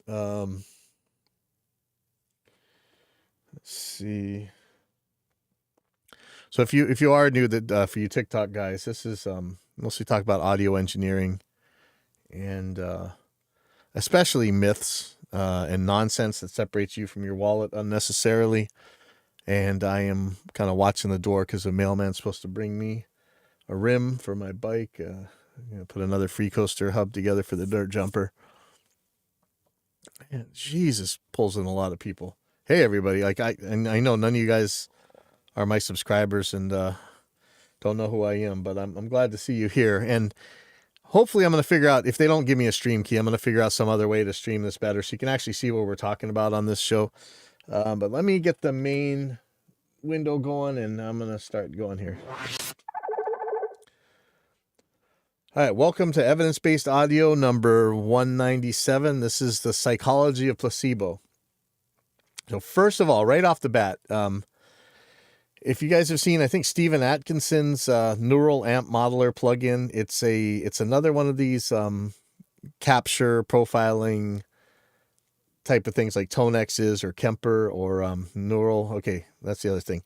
Um, let's see. So if you are new, that for you TikTok guys, this is mostly talk about audio engineering and especially myths and nonsense that separates you from your wallet unnecessarily. And I am kind of watching the door because the mailman's supposed to bring me a rim for my bike. Put another free coaster hub together for the dirt jumper. And Jesus, pulls in a lot of people. Hey everybody! I know none of you guys are my subscribers and don't know who I am, but I'm glad to see you here. And hopefully I'm going to figure out, if they don't give me a stream key, I'm going to figure out some other way to stream this better so you can actually see what we're talking about on this show. But let me get the main window going and I'm going to start going here. All right, welcome to Evidence-Based Audio number 197. This is the psychology of placebo. So first of all, right off the bat, if you guys have seen, I think Stephen Atkinson's Neural Amp Modeler plugin, it's another one of these capture profiling type of things like ToneX's or Kemper or Neural. Okay, that's the other thing.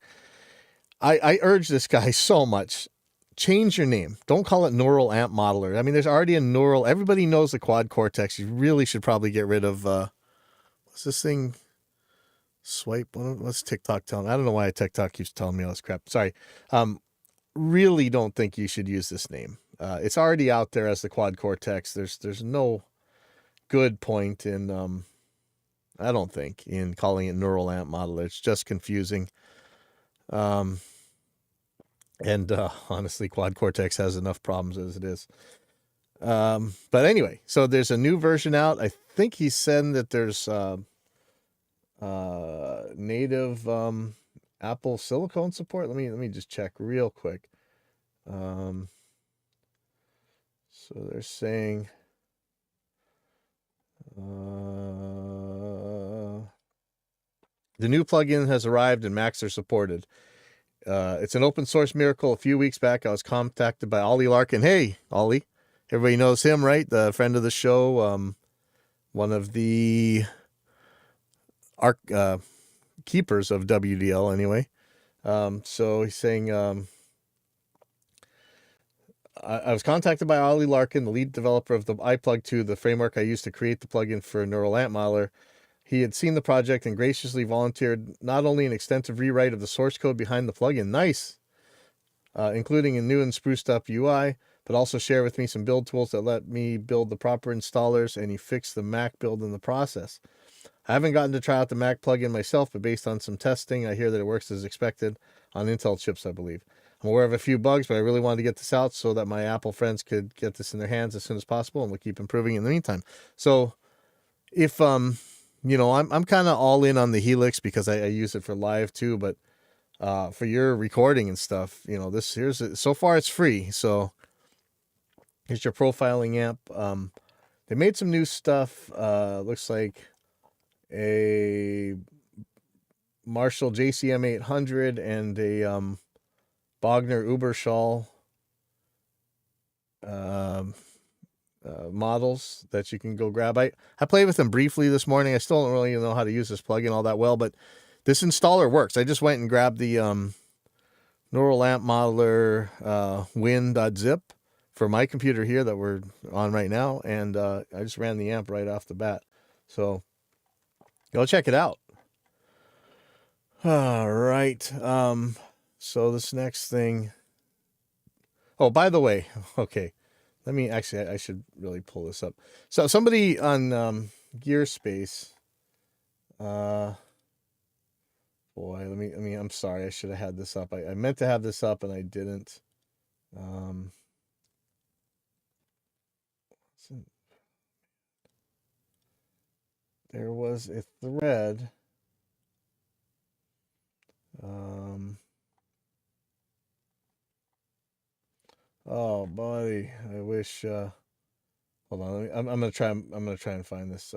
I urge this guy so much. Change your name. Don't call it Neural Amp Modeler. I mean, there's already a Neural. Everybody knows the quad cortex. You really should probably get rid of what's this thing? Swipe. What's TikTok telling? I don't know why TikTok keeps telling me all this crap. Sorry. Really don't think you should use this name. It's already out there as the quad cortex. There's no good point in I don't think in calling it Neural Amp Modeler. It's just confusing. And honestly, quad cortex has enough problems as it is. But anyway, so there's a new version out. I think he's saying that there's native Apple silicone support. Let me just check real quick. So they're saying the new plugin has arrived and Macs are supported. It's an open source miracle. A few weeks back, I was contacted by Ollie Larkin. Hey, Ollie. Everybody knows him, right? The friend of the show, one of the keepers of WDL anyway. So he's saying, I was contacted by Ollie Larkin, the lead developer of the iPlug 2, the framework I used to create the plugin for Neural Amp Modeler. He had seen the project and graciously volunteered not only an extensive rewrite of the source code behind the plugin, nice, including a new and spruced up UI, but also share with me some build tools that let me build the proper installers, and he fixed the Mac build in the process. I haven't gotten to try out the Mac plugin myself, but based on some testing, I hear that it works as expected on Intel chips, I believe. I'm aware of a few bugs, but I really wanted to get this out so that my Apple friends could get this in their hands as soon as possible, and we'll keep improving in the meantime. So if I'm kind of all in on the Helix because I use it for live too, but for your recording and stuff, so far it's free. So here's your profiling amp. They made some new stuff. Looks like a Marshall JCM 800 and a Bogner Uberschall models that you can go grab. I played with them briefly this morning. I still don't really know how to use this plugin all that well, but this installer works. I just went and grabbed the Neural Amp Modeler win.zip for my computer here that we're on right now, and I just ran the amp right off the bat. So go check it out. All right. So this next thing. Oh, by the way, okay. I should really pull this up. So somebody on Gearspace, boy, I'm sorry. I should have had this up. I meant to have this up and I didn't. There was a thread. Oh, buddy, I wish. Hold on, I'm gonna try. I'm gonna try and find this.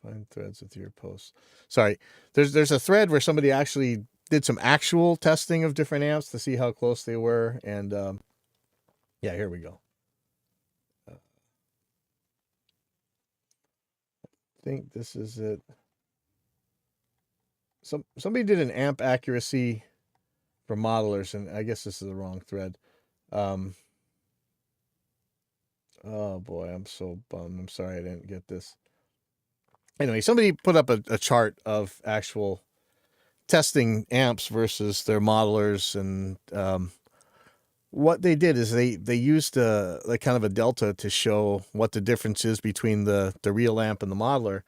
Find threads with your posts. Sorry, there's a thread where somebody actually did some actual testing of different amps to see how close they were, and yeah, here we go. I think this is it. Somebody did an amp accuracy for modelers, and I guess this is the wrong thread. Oh boy, I'm so bummed. I'm sorry I didn't get this. Anyway, somebody put up a chart of actual testing amps versus their modelers, and what they did is they used like kind of a delta to show what the difference is between the real amp and the modeler.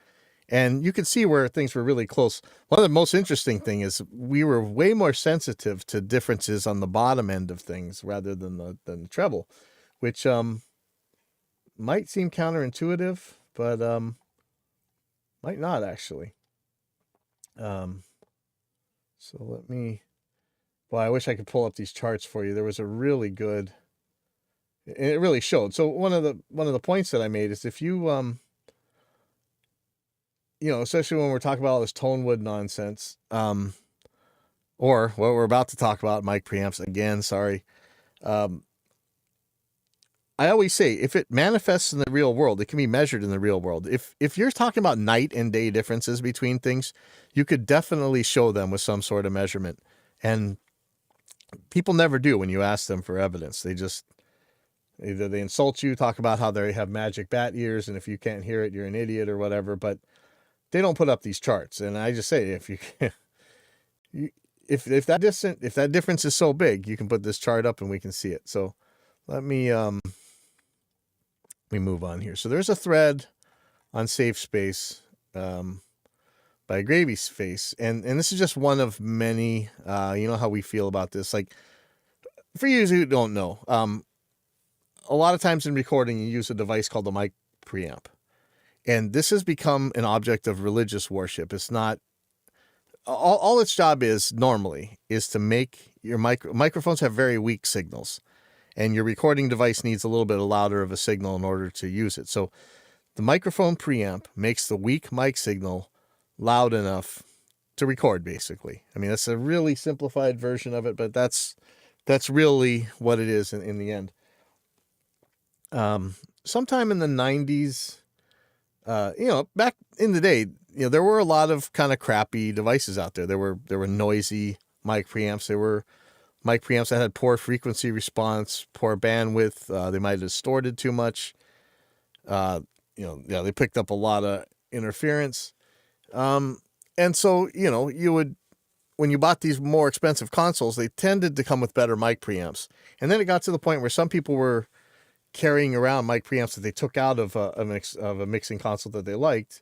And you could see where things were really close. One of the most interesting thing is we were way more sensitive to differences on the bottom end of things rather than the treble, which might seem counterintuitive, but might not actually. So let me. Well, I wish I could pull up these charts for you. There was a really good. It really showed. So one of the points that I made is if you especially when we're talking about all this tone wood nonsense, or what we're about to talk about, mic preamps again. Sorry. I always say if it manifests in the real world, it can be measured in the real world. If you're talking about night and day differences between things, you could definitely show them with some sort of measurement. And people never do when you ask them for evidence. They just either they insult you, talk about how they have magic bat ears, and if you can't hear it, you're an idiot or whatever. But they don't put up these charts. And I just say if you if that difference is so big, you can put this chart up and we can see it. So let me move on here. So there's a thread on Safe Space by Gravy's Face, and this is just one of many. You know how we feel about this. Like for you who don't know, a lot of times in recording you use a device called the mic preamp, and this has become an object of religious worship. It's not. All its job is normally is to make your microphones have very weak signals, and your recording device needs a little bit louder of a signal in order to use it. So the microphone preamp makes the weak mic signal loud enough to record, basically. I mean, that's a really simplified version of it, but that's really what it is in the end. Sometime in the 90s, back in the day, there were a lot of kind of crappy devices out there. There were noisy mic preamps. There were mic preamps that had poor frequency response, poor bandwidth. They might have distorted too much. They picked up a lot of interference. And so, you would, when you bought these more expensive consoles, they tended to come with better mic preamps. And then it got to the point where some people were carrying around mic preamps that they took out of a mixing console that they liked.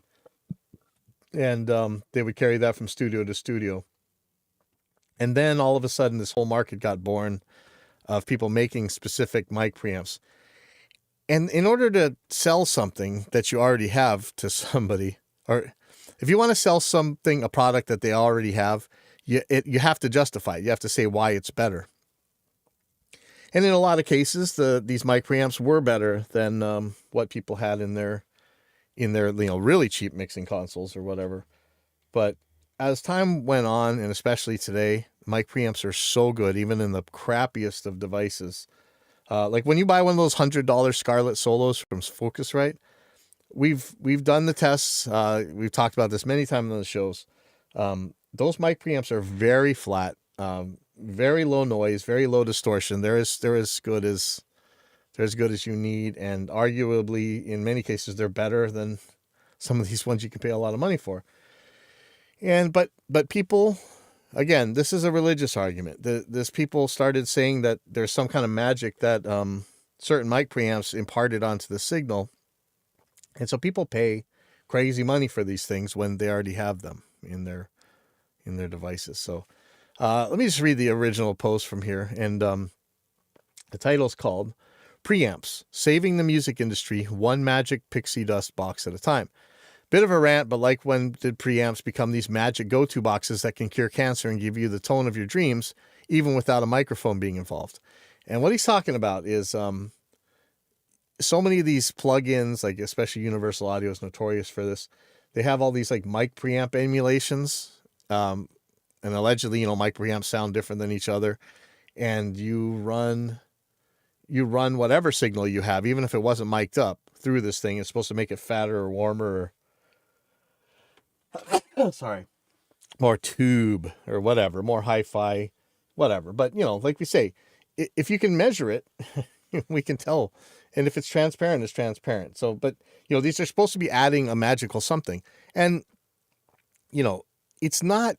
And they would carry that from studio to studio. And then all of a sudden, this whole market got born of people making specific mic preamps. And in order to sell something that you already have to somebody, or if you want to sell something, a product that they already have, you have to justify it. You have to say why it's better. And in a lot of cases, these mic preamps were better than what people had in their really cheap mixing consoles or whatever. But as time went on, and especially today, mic preamps are so good, even in the crappiest of devices. Like when you buy one of those $100 Scarlett Solos from Focusrite, we've done the tests. We've talked about this many times on the shows. Those mic preamps are very flat, very low noise, very low distortion. They're as good as you need, and arguably in many cases they're better than some of these ones you can pay a lot of money for. And but people, again, this is a religious argument. This people started saying that there's some kind of magic that certain mic preamps imparted onto the signal, and so people pay crazy money for these things when they already have them in their devices. So let me just read the original post from here, and the title is called "Preamps: Saving the Music Industry One Magic Pixie Dust Box at a Time." Bit of a rant, but like when did preamps become these magic go-to boxes that can cure cancer and give you the tone of your dreams, even without a microphone being involved? And what he's talking about is so many of these plugins, like especially Universal Audio is notorious for this. They have all these like mic preamp emulations, and allegedly, mic preamps sound different than each other, and you run whatever signal you have, even if it wasn't mic'd up, through this thing. It's supposed to make it fatter or warmer, or Sorry. More tube or whatever, more hi-fi, whatever. But, like we say, if you can measure it, we can tell. And if it's transparent, it's transparent. So, but, these are supposed to be adding a magical something. And, it's not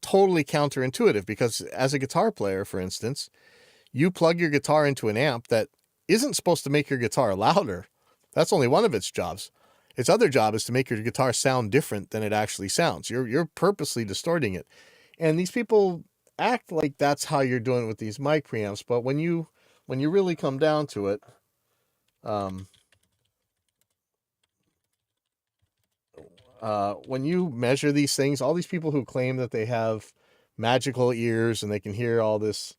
totally counterintuitive because as a guitar player, for instance, you plug your guitar into an amp that isn't supposed to make your guitar louder. That's only one of its jobs. Its other job is to make your guitar sound different than it actually sounds. You're purposely distorting it. And these people act like that's how you're doing it with these mic preamps, but when you really come down to it, when you measure these things, all these people who claim that they have magical ears and they can hear all this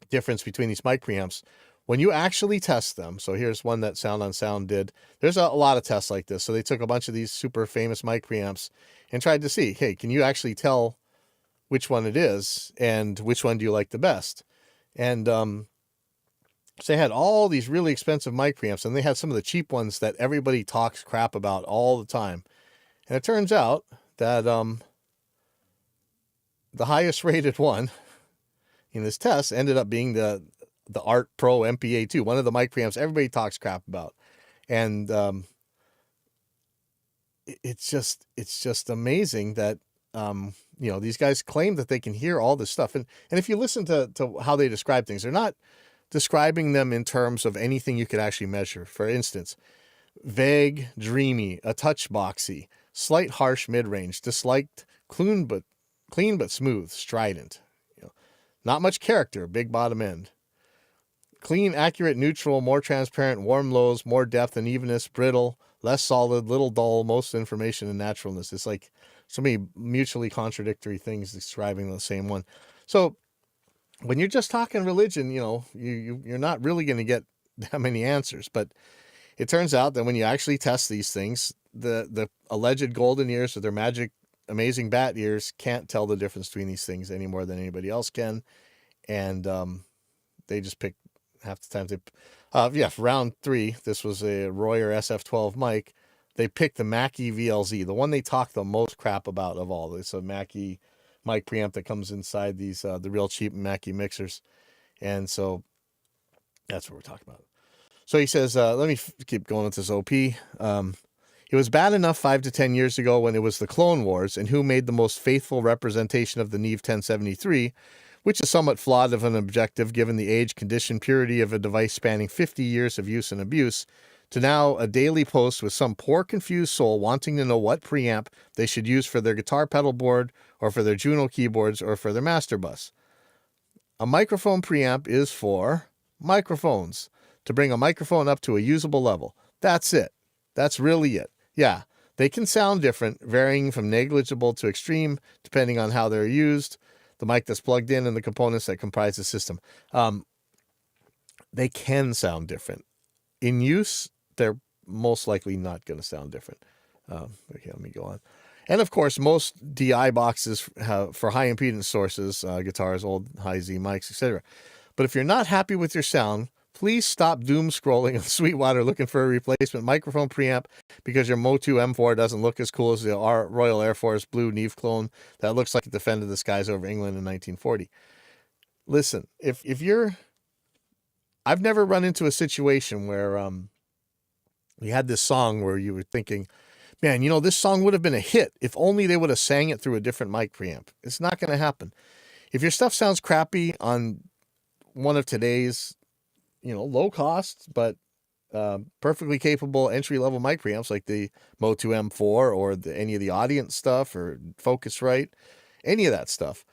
difference between these mic preamps, when you actually test them, so here's one that Sound on Sound did. There's a lot of tests like this. So they took a bunch of these super famous mic preamps and tried to see, hey, can you actually tell which one it is and which one do you like the best? And so they had all these really expensive mic preamps, and they had some of the cheap ones that everybody talks crap about all the time. And it turns out that the highest rated one in this test ended up being the Art Pro MPA2, one of the mic preamps everybody talks crap about. And it's just amazing that these guys claim that they can hear all this stuff. And if you listen to how they describe things, they're not describing them in terms of anything you could actually measure. For instance, vague, dreamy, a touch boxy, slight harsh mid-range, disliked, clean but smooth, strident. Not much character, big bottom end. Clean, accurate, neutral, more transparent, warm lows, more depth and evenness, brittle, less solid, little dull, most information and naturalness. It's like so many mutually contradictory things describing the same one. So when you're just talking religion, you're not really going to get that many answers. But it turns out that when you actually test these things, the alleged golden ears with their magic, amazing bat ears can't tell the difference between these things any more than anybody else can. And they just pick half the time. For round 3, this was a Royer SF12 mic. They picked the Mackie VLZ, the one they talk the most crap about of all. It's a Mackie mic preamp that comes inside these the real cheap Mackie mixers. And so that's what we're talking about. So he says, let me keep going with this OP. It was bad enough 5 to 10 years ago when it was the Clone Wars and who made the most faithful representation of the Neve 1073, which is somewhat flawed of an objective given the age, condition, purity of a device spanning 50 years of use and abuse, to now a daily post with some poor confused soul wanting to know what preamp they should use for their guitar pedal board or for their Juno keyboards or for their master bus. A microphone preamp is for microphones, to bring a microphone up to a usable level. That's it. That's really it. Yeah, they can sound different, varying from negligible to extreme, depending on how they're used, the mic that's plugged in, and the components that comprise the system. They can sound different. In use, they're most likely not going to sound different. Okay, let me go on. And of course, most DI boxes have, for high impedance sources, guitars, old high Z mics, etc. But if you're not happy with your sound, please stop doom scrolling on Sweetwater looking for a replacement microphone preamp because your Motu M4 doesn't look as cool as the Royal Air Force Blue Neve clone that looks like it defended the skies over England in 1940. Listen, if you're... I've never run into a situation where you had this song where you were thinking, man, this song would have been a hit if only they would have sang it through a different mic preamp. It's not going to happen. If your stuff sounds crappy on one of today's low cost, but perfectly capable entry-level mic preamps like the Motu M4 or any of the Audience stuff or Focusrite, any of that stuff.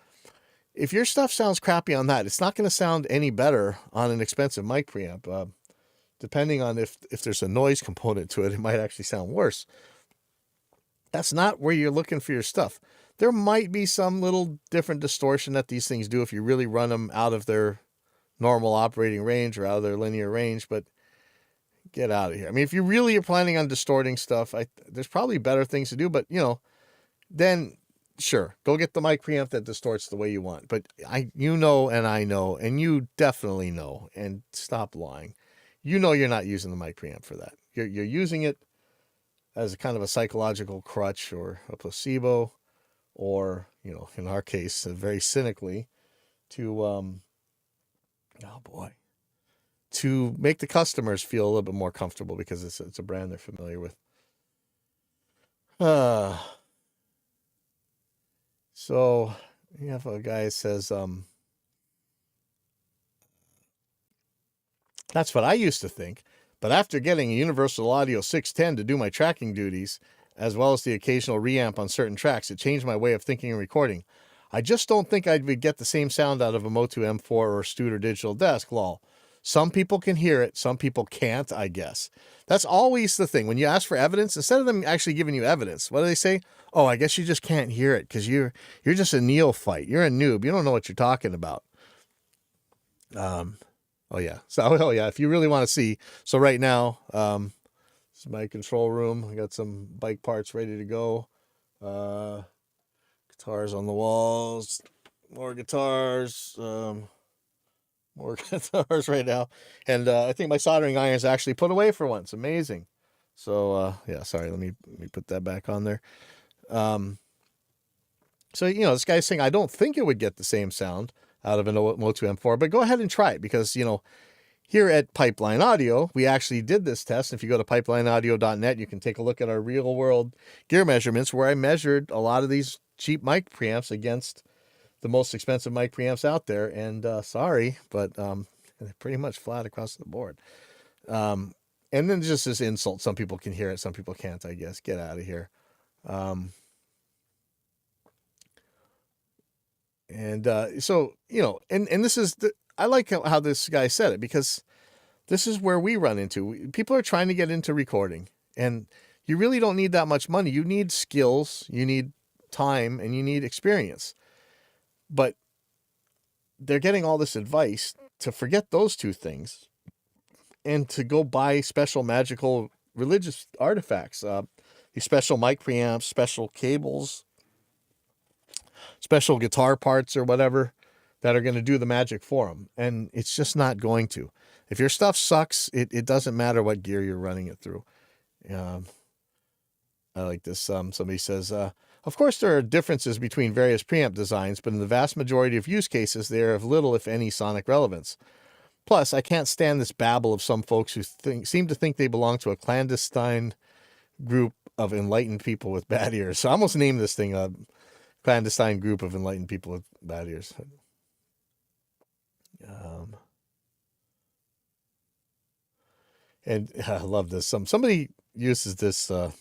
If your stuff sounds crappy on that, it's not going to sound any better on an expensive mic preamp. Depending on if there's a noise component to it, it might actually sound worse. That's not where you're looking for your stuff. There might be some little different distortion that these things do if you really run them out of their normal operating range or out of their linear range, but get out of here. I mean, if you really are planning on distorting stuff, there's probably better things to do, but then sure, go get the mic preamp that distorts the way you want. But and I know, and you definitely know, and stop lying. You're not using the mic preamp for that. You're using it as a kind of a psychological crutch or a placebo, or, in our case, very cynically, to, oh boy, to make the customers feel a little bit more comfortable because it's a brand they're familiar with. Uh, so you have a guy that says, that's what I used to think. But after getting a Universal Audio 610 to do my tracking duties, as well as the occasional reamp on certain tracks, it changed my way of thinking and recording. I just don't think I would get the same sound out of a Motu M4 or Studer Digital Desk, lol. Some people can hear it, some people can't, I guess. That's always the thing. When you ask for evidence, instead of them actually giving you evidence, what do they say? Oh, I guess you just can't hear it because you're just a neophyte. You're a noob. You don't know what you're talking about. Oh yeah. If you really want to see. So right now, this is my control room. I got some bike parts ready to go. Guitars on the walls. More guitars. More guitars right now. And I think my soldering iron is actually put away for once. Amazing. So sorry, let me put that back on there. So this guy's saying I don't think it would get the same sound out of an Motu M4, but go ahead and try it because here at Pipeline Audio, we actually did this test. If you go to pipelineaudio.net, you can take a look at our real world gear measurements where I measured a lot of these cheap mic preamps against the most expensive mic preamps out there. And sorry, but they're pretty much flat across the board. And then just this insult. Some people can hear it, some people can't, I guess. Get out of here. And this is I like how this guy said it because this is where we run into. People are trying to get into recording, and you really don't need that much money. You need skills, you need time, and you need experience. But they're getting all this advice to forget those two things and to go buy special magical religious artifacts, these special mic preamps, special cables, special guitar parts or whatever that are going to do the magic for them. And it's just not going to. If your stuff sucks, it doesn't matter what gear you're running it through. I like this. Somebody says, of course, there are differences between various preamp designs, but in the vast majority of use cases, they are of little, if any, sonic relevance. Plus, I can't stand this babble of some folks who seem to think they belong to a clandestine group of enlightened people with bad ears. So I almost named this thing a clandestine group of enlightened people with bad ears. And I love this. Somebody uses this. I'll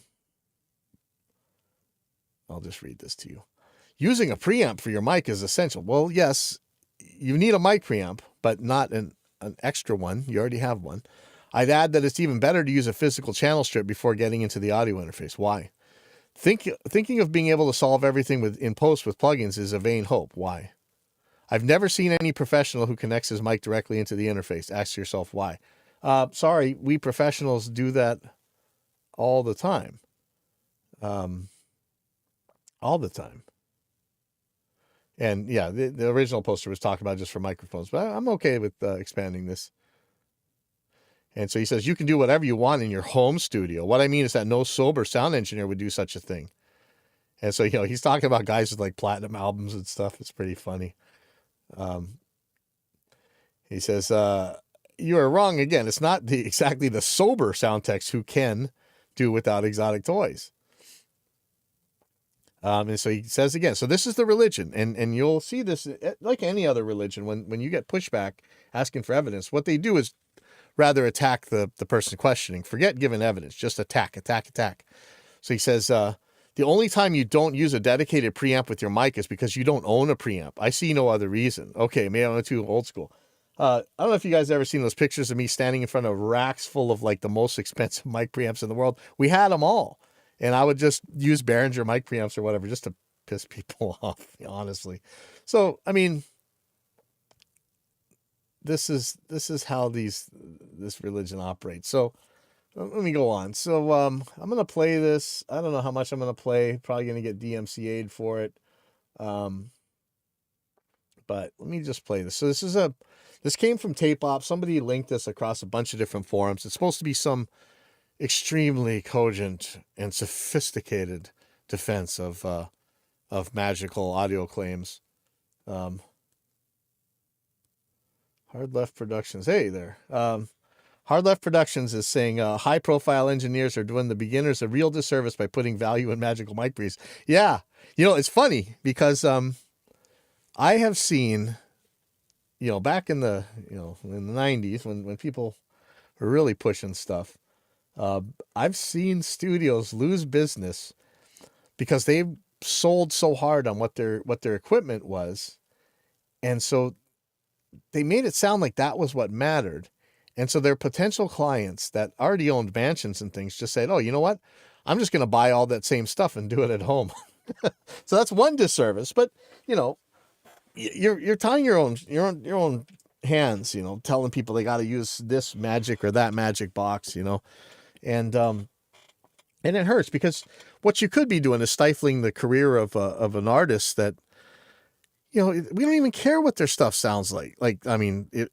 just read this to you. Using a preamp for your mic is essential. Well, yes, you need a mic preamp, but not an extra one. You already have one. I'd add that it's even better to use a physical channel strip before getting into the audio interface. Why? Thinking of being able to solve everything in post with plugins is a vain hope. Why? I've never seen any professional who connects his mic directly into the interface. Ask yourself why. Sorry, we professionals do that all the time. All the time. And yeah, the original poster was talking about just for microphones, but I'm okay with expanding this. And so he says, you can do whatever you want in your home studio. What I mean is that no sober sound engineer would do such a thing. And so, he's talking about guys with like platinum albums and stuff. It's pretty funny. He says, you are wrong again. It's not exactly the sober sound techs who can do without exotic toys. And so he says again, so this is the religion, and you'll see this like any other religion. When you get pushback asking for evidence, what they do is rather attack the person questioning. Forget giving evidence, just attack. So he says, the only time you don't use a dedicated preamp with your mic is because you don't own a preamp. I see no other reason. Okay, maybe I'm too old school. I don't know if you guys ever seen those pictures of me standing in front of racks full of like the most expensive mic preamps in the world. We had them all. And I would just use Behringer mic preamps or whatever just to piss people off, honestly. So, I mean, this is how this religion operates. So let me go on. So I'm going to play this. I don't know how much I'm going to play. Probably going to get DMCA'd for it. But let me just play this. So this came from Tape Op. Somebody linked this across a bunch of different forums. It's supposed to be extremely cogent and sophisticated defense of magical audio claims. Hard Left Productions. Hey there. Hard Left Productions is saying high-profile engineers are doing the beginners a real disservice by putting value in magical mic pre's. Yeah, it's funny because I have seen, back in the in the 90s when people were really pushing stuff, I've seen studios lose business because they sold so hard on what their equipment was, and so they made it sound like that was what mattered. And so their potential clients that already owned mansions and things just said, oh, you know what? I'm just going to buy all that same stuff and do it at home. So that's one disservice. But, you're tying your own hands, telling people they got to use this magic or that magic box, and it hurts because what you could be doing is stifling the career of an artist that, we don't even care what their stuff sounds like.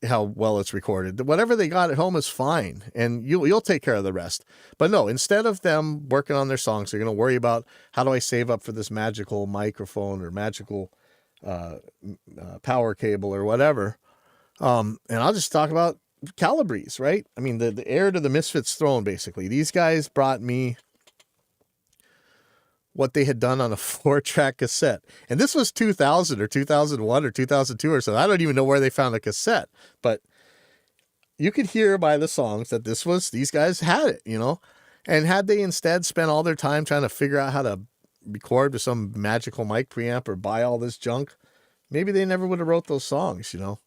How well it's recorded. Whatever they got at home is fine, and you'll take care of the rest. But no, instead of them working on their songs, they're going to worry about how do I save up for this magical microphone or magical power cable or whatever. And I'll just talk about Calibres, right? I mean, the heir to the Misfits throne, basically. These guys brought me what they had done on a 4-track cassette. And this was 2000 or 2001 or 2002 or so. I don't even know where they found a cassette, but you could hear by the songs that these guys had it, and had they instead spent all their time trying to figure out how to record with some magical mic preamp or buy all this junk, maybe they never would have wrote those songs, All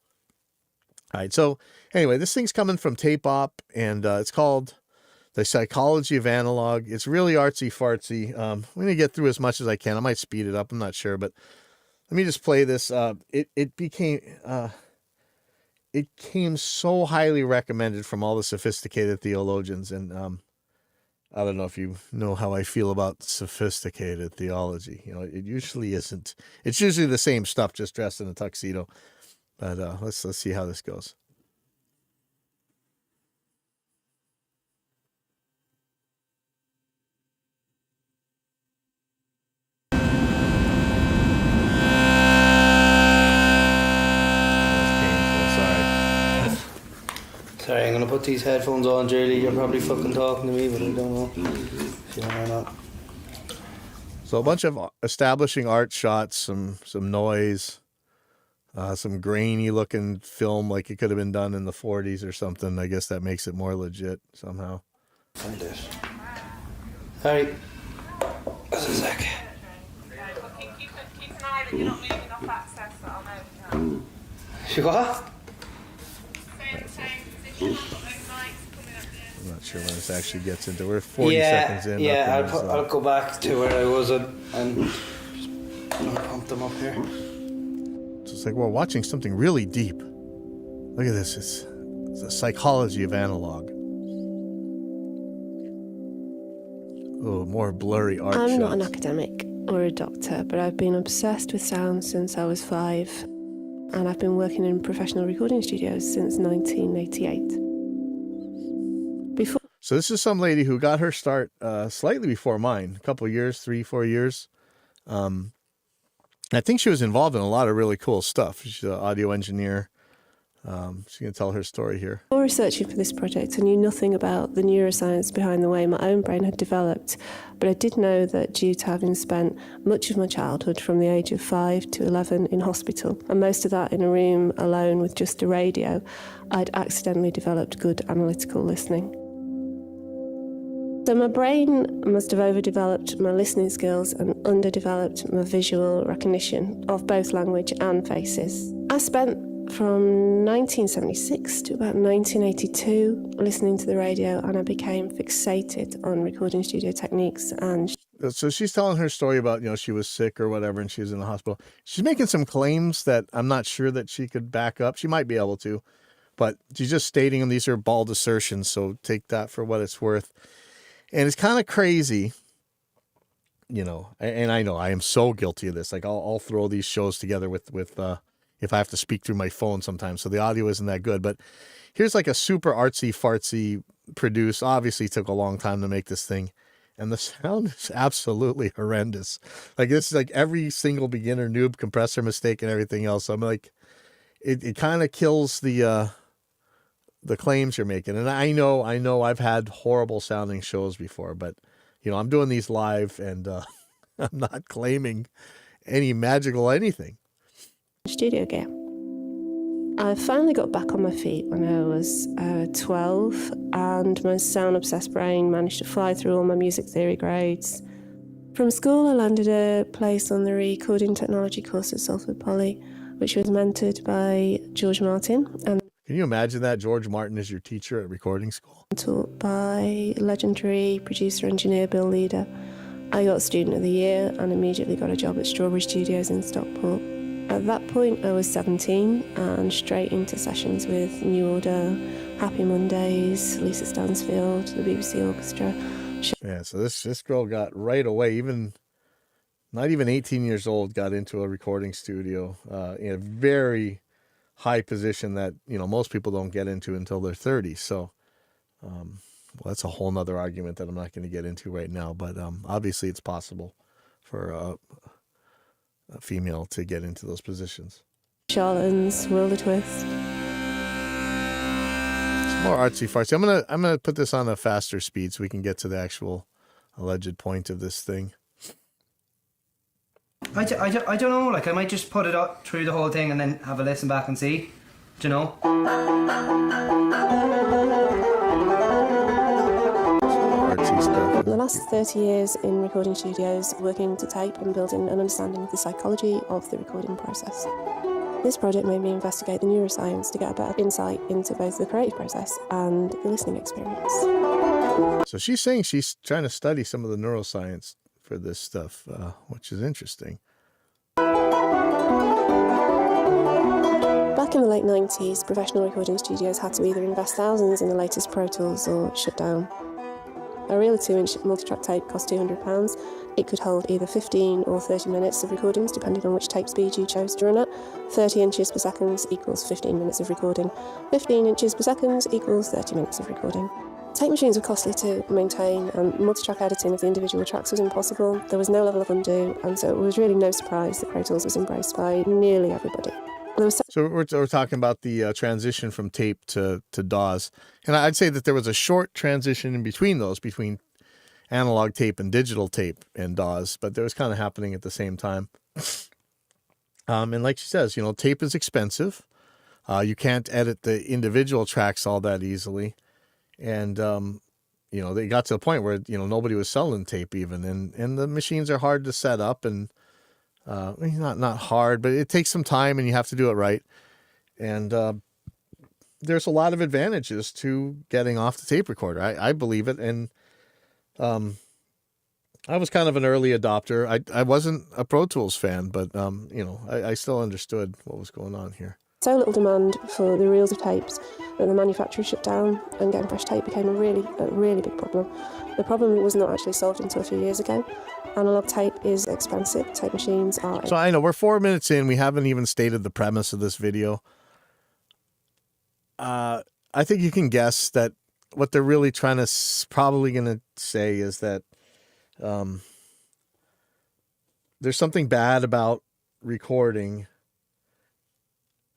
right. So anyway, this thing's coming from Tape Op, and it's called The Psychology of Analog. It's really artsy fartsy. I'm going to get through as much as I can. I might speed it up. I'm not sure, but let me just play this. It came so highly recommended from all the sophisticated theologians. And I don't know if you know how I feel about sophisticated theology. It usually isn't. It's usually the same stuff, just dressed in a tuxedo. But let's see how this goes. Sorry, I'm going to put these headphones on, Jerry. You're probably fucking talking to me, but I don't know if you know or not. So a bunch of establishing art shots, some noise, some grainy looking film like it could have been done in the 40s or something. I guess that makes it more legit somehow. Find it. Alright. Just a sec. Keep an eye that you're not moving off access, that I'll know. You what? Same position, I've got those mics coming up there. I'm not sure when this actually gets into. We're 40 seconds in. Yeah, I'll go back to where I was and just pump them up here. So it's like we're watching something really deep. Look at this. It's the psychology of analog. Oh, more blurry art shots. I'm not an academic or a doctor, but I've been obsessed with sound since I was 5. And I've been working in professional recording studios since 1988. So this is some lady who got her start slightly before mine, a couple of years, 3-4 years. I think she was involved in a lot of really cool stuff. She's an audio engineer. She's going to tell her story here. While researching for this project, I knew nothing about the neuroscience behind the way my own brain had developed, but I did know that due to having spent much of my childhood from the age of 5 to 11 in hospital, and most of that in a room alone with just a radio, I'd accidentally developed good analytical listening. So my brain must have overdeveloped my listening skills and underdeveloped my visual recognition of both language and faces. I spent from 1976 to about 1982 listening to the radio, and I became fixated on recording studio techniques. And so she's telling her story about, she was sick or whatever and she was in the hospital. She's making some claims that I'm not sure that she could back up. She might be able to, but she's just stating them. These are bald assertions, so take that for what it's worth. And it's kind of crazy, and I know I am so guilty of this. Like I'll throw these shows together with if I have to speak through my phone sometimes, so the audio isn't that good. But here's like a super artsy fartsy produce. Obviously, it took a long time to make this thing, and the sound is absolutely horrendous. Like this is like every single beginner noob compressor mistake and everything else. I'm like, it kind of kills the claims you're making. And I know I've had horrible sounding shows before, but I'm doing these live, and I'm not claiming any magical anything. Studio gear. I finally got back on my feet when I was 12, and my sound-obsessed brain managed to fly through all my music theory grades. From school, I landed a place on the recording technology course at Salford Poly, which was mentored by George Martin and Can you imagine that? George Martin is your teacher at recording school? taught by legendary producer-engineer Bill Leader. I got Student of the Year and immediately got a job at Strawberry Studios in Stockport. At that point, I was 17 and straight into sessions with New Order, Happy Mondays, Lisa Stansfield, the BBC Orchestra. Yeah, so this girl got right away, not even 18 years old, got into a recording studio in a very high position that most people don't get into until they're 30. So well, that's a whole nother argument that I'm not going to get into right now, but obviously it's possible for a female to get into those positions. Charlton's, World of Twist. It's more artsy fartsy. I'm gonna put this on a faster speed so we can get to the actual alleged point of this thing. I don't know, like I might just put it up through the whole thing and then have a listen back and see, do you know? Artsy stuff. The last 30 years in recording studios, working to tape and building an understanding of the psychology of the recording process. This project made me investigate the neuroscience to get a better insight into both the creative process and the listening experience. So she's saying she's trying to study some of the neuroscience for this stuff, which is interesting. Back in the late 90s, professional recording studios had to either invest thousands in the latest Pro Tools or shut down. A reel of 2-inch multitrack tape cost £200. It could hold either 15 or 30 minutes of recordings, depending on which tape speed you chose to run at. 30 inches per second equals 15 minutes of recording. 15 inches per second equals 30 minutes of recording. Tape machines were costly to maintain, and multi-track editing of the individual tracks was impossible. There was no level of undo, and so it was really no surprise that Pro Tools was embraced by nearly everybody. So we're talking about the transition from tape to DAWs. And I'd say that there was a short transition in between those, between analog tape and digital tape and DAWs, but that was kind of happening at the same time. And like she says, tape is expensive. You can't edit the individual tracks all that easily. And, they got to the point where, nobody was selling tape even. And the machines are hard to set up, and not hard, but it takes some time and you have to do it right. And there's a lot of advantages to getting off the tape recorder. I believe it. And I was kind of an early adopter. I wasn't a Pro Tools fan, but, I still understood what was going on here. So little demand for the reels of tapes that the manufacturers shut down, and getting fresh tape became a really big problem. The problem was not actually solved until a few years ago. Analog tape is expensive. Tape machines are... So I know we're 4 minutes in. We haven't even stated the premise of this video. I think you can guess that what they're really probably going to say is that there's something bad about recording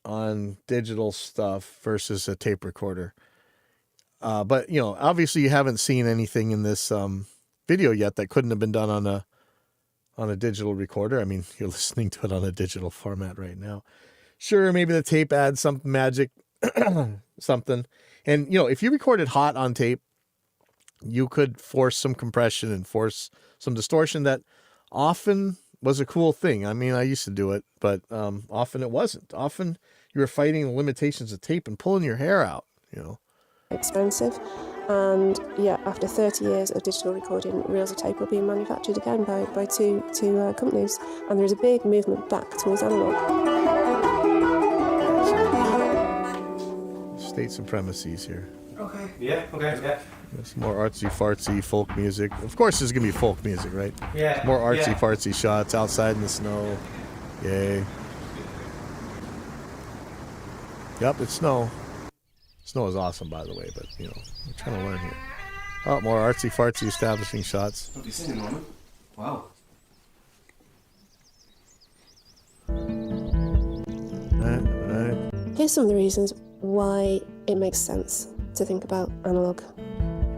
on digital stuff versus a tape recorder. But, obviously you haven't seen anything in this video yet that couldn't have been done on a digital recorder. I mean, you're listening to it on a digital format right now. Sure, maybe the tape adds some magic, something. And, if you recorded hot on tape, you could force some compression and force some distortion that often was a cool thing. I mean, I used to do it, but often it wasn't. Often you were fighting the limitations of tape and pulling your hair out, Expensive. And yeah, after 30 years of digital recording, reels of tape are being manufactured again by two companies, and there's a big movement back towards analog. State some premises here. Okay. Yeah, okay, yeah. It's more artsy fartsy folk music. Of course there's gonna be folk music, right? Yeah. More artsy fartsy shots outside in the snow. Yay. Yep, it's snow. Snow is awesome, by the way, but, you know, I'm trying to learn here. Oh, more artsy-fartsy establishing shots. What are you singing, Norman? Wow. Here's some of the reasons why it makes sense to think about analogue.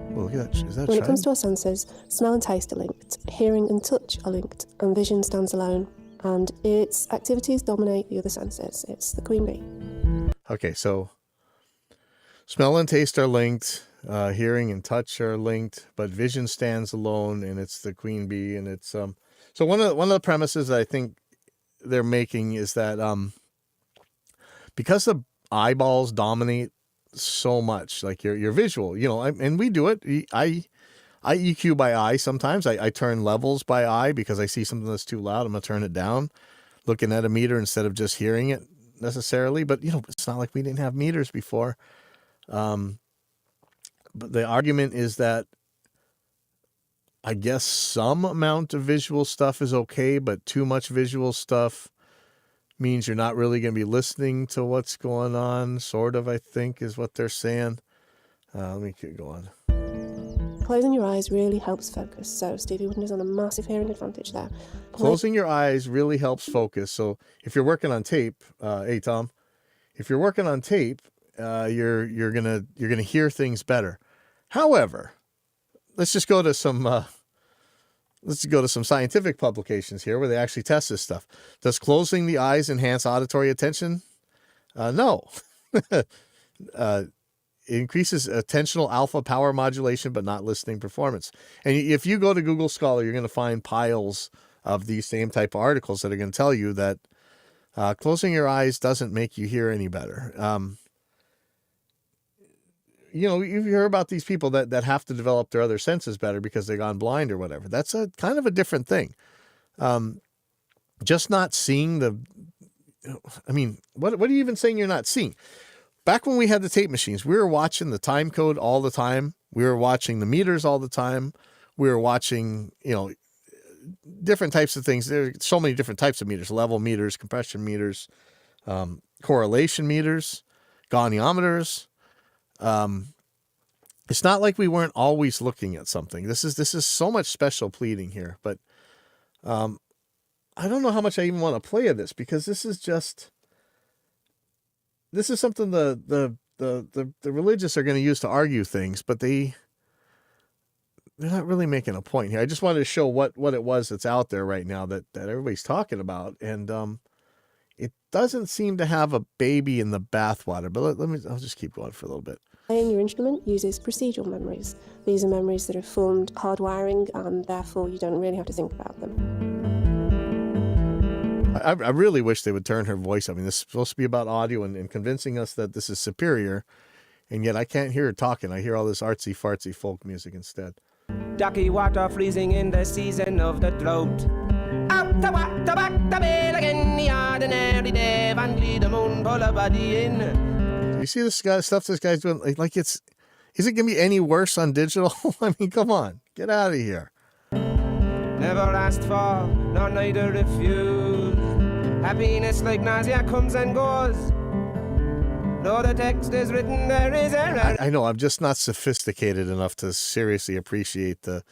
Well, look at that. Is that When it shine? comes to our senses, smell and taste are linked, hearing and touch are linked, and vision stands alone. And its activities dominate the other senses. It's the queen bee. Okay, so smell and taste are linked, hearing and touch are linked, but vision stands alone, and it's the queen bee. And it's so one of the premises that I think they're making is that because the eyeballs dominate so much, like your visual, you know, and we do it. I EQ by eye sometimes. I turn levels by eye because I see something that's too loud. I'm gonna turn it down, looking at a meter instead of just hearing it necessarily. But you know, it's not like we didn't have meters before. But the argument is that I guess some amount of visual stuff is okay, but too much visual stuff means you're not really going to be listening to what's going on, sort of, I think, is what they're saying. Let me keep going. Closing your eyes really helps focus. So Stevie Wonder is on a massive hearing advantage there. Closing your eyes really helps focus. So if you're working on tape, hey Tom, if you're working on tape, you're gonna hear things better. However, let's just go to some scientific publications here where they actually test this stuff. Does closing the eyes enhance auditory attention? No. It increases attentional alpha power modulation, but not listening performance. And if you go to Google Scholar, you're going to find piles of these same type of articles that are going to tell you that closing your eyes doesn't make you hear any better. You know, you hear about these people that have to develop their other senses better because they've gone blind or whatever. That's a kind of a different thing. Just not seeing what are you even saying you're not seeing? Back when we had the tape machines, we were watching the time code all the time. We were watching the meters all the time. We were watching, you know, different types of things. There are so many different types of meters: level meters, compression meters, correlation meters, goniometers. It's not like we weren't always looking at something. This is so much special pleading here, but I don't know how much I even want to play of this because this is something the religious are going to use to argue things, but they're not really making a point here. I just wanted to show what it was that's out there right now that everybody's talking about, and it doesn't seem to have a baby in the bathwater. But I'll just keep going for a little bit. Playing your instrument uses procedural memories. These are memories that have formed hardwiring, and therefore you don't really have to think about them. I really wish they would turn her voice up. I mean, this is supposed to be about audio and convincing us that this is superior, and yet I can't hear her talking. I hear all this artsy-fartsy folk music instead. Ducky water freezing in the season of the drought. Out to walk the back the bill again, the ordinary day, and lead the moon pull a body in. Do you see this stuff this guy's doing? Like is it gonna be any worse on digital? I mean, come on, get out of here. Never asked for, nor neither refused. Happiness like nausea comes and goes. Though the text is written, there is error. I know I'm just not sophisticated enough to seriously appreciate the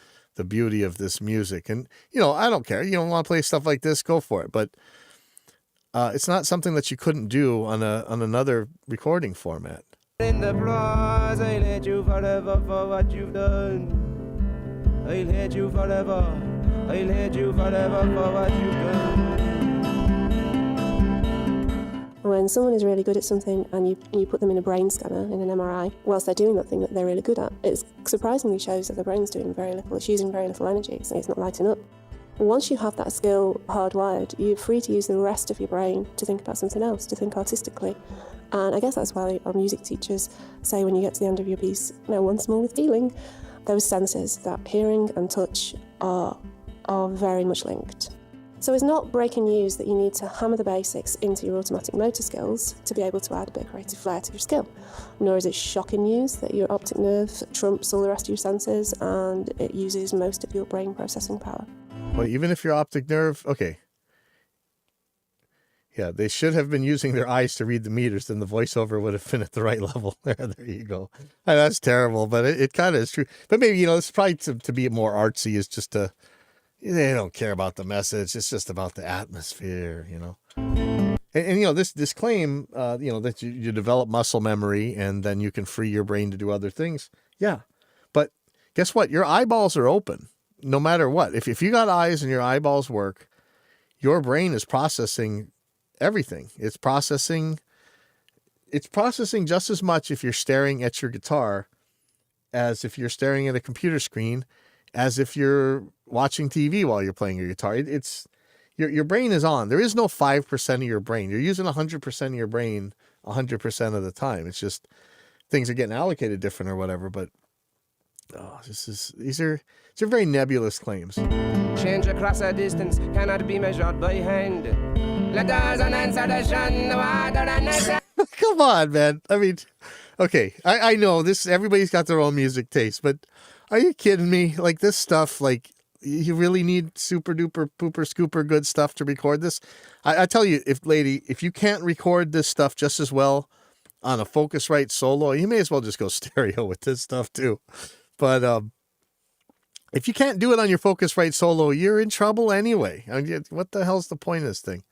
beauty of this music. And, you know, I don't care. You don't want to play stuff like this, go for it. But it's not something that you couldn't do on another recording format. In the applause, I'll hate you forever for what you've done. I'll hate you forever. I'll hate you forever for what you've done. When someone is really good at something and you put them in a brain scanner, in an MRI, whilst they're doing that thing that they're really good at, it surprisingly shows that their brain's doing very little. It's using very little energy, so it's not lighting up. And once you have that skill hardwired, you're free to use the rest of your brain to think about something else, to think artistically. And I guess that's why our music teachers say when you get to the end of your piece, now once more with feeling, those senses, that hearing and touch, are very much linked. So it's not breaking news that you need to hammer the basics into your automatic motor skills to be able to add a bit of creative flair to your skill. Nor is it shocking news that your optic nerve trumps all the rest of your senses and it uses most of your brain processing power. Well, even if your optic nerve, okay. Yeah, they should have been using their eyes to read the meters, then the voiceover would have been at the right level. There you go. That's terrible, but it kind of is true. But maybe, it's probably to be more artsy is just they don't care about the message. It's just about the atmosphere, And this claim, that you develop muscle memory and then you can free your brain to do other things. Yeah. But guess what? Your eyeballs are open no matter what. If you got eyes and your eyeballs work, your brain is processing everything. It's processing just as much if you're staring at your guitar as if you're staring at a computer screen, as if you're watching TV while you're playing your guitar. It's your brain is on. There is no 5% of your brain. You're using 100% of your brain 100% of the time. It's just things are getting allocated different or whatever. But these are very nebulous claims. Change across a distance cannot be measured by hand. Letters and answer the shun, the water and the Come on, man. I mean, okay, I know this. Everybody's got their own music taste, but are you kidding me? Like this stuff, like you really need super duper pooper scooper good stuff to record this. I tell you, if you can't record this stuff just as well on a Focusrite solo, you may as well just go stereo with this stuff too. But if you can't do it on your Focusrite solo, you're in trouble anyway. I mean, what the hell's the point of this thing?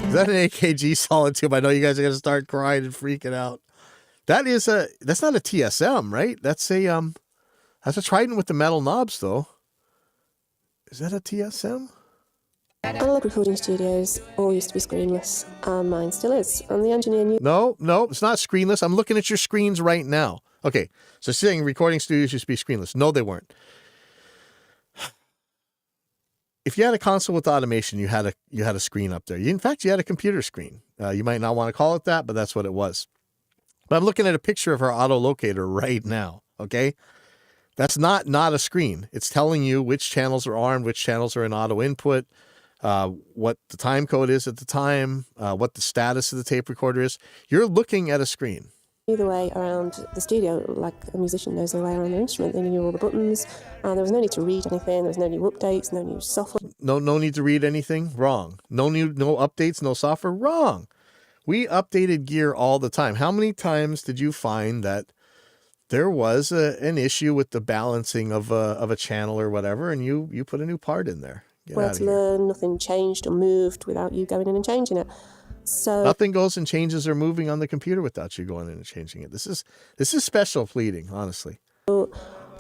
Is that an AKG solid tube? I know you guys are gonna start crying and freaking out. That's not a TSM, right? That's a Trident with the metal knobs, though. Is that a TSM? Analog recording studios all used to be screenless, and mine still is. And the engineer knew. No, it's not screenless. I'm looking at your screens right now. Okay, so saying recording studios used to be screenless. No, they weren't. If you had a console with automation, you had a screen up there. In fact, you had a computer screen. You might not want to call it that, but that's what it was. But I'm looking at a picture of our auto locator right now. Okay, that's not a screen. It's telling you which channels are armed, which channels are in auto input, what the time code is at the time, what the status of the tape recorder is. You're looking at a screen. The way around the studio, like a musician knows their way around their instrument. They knew all the buttons, and there was no need to read anything. There was no new updates, no new software. No need to read anything. Wrong. No updates, no software. Wrong. We updated gear all the time. How many times did you find that there was an issue with the balancing of a channel or whatever, and you put a new part in there? Where to learn, nothing changed or moved without you going in and changing it. So nothing goes and changes or moving on the computer without you going in and changing it. This is special pleading, honestly.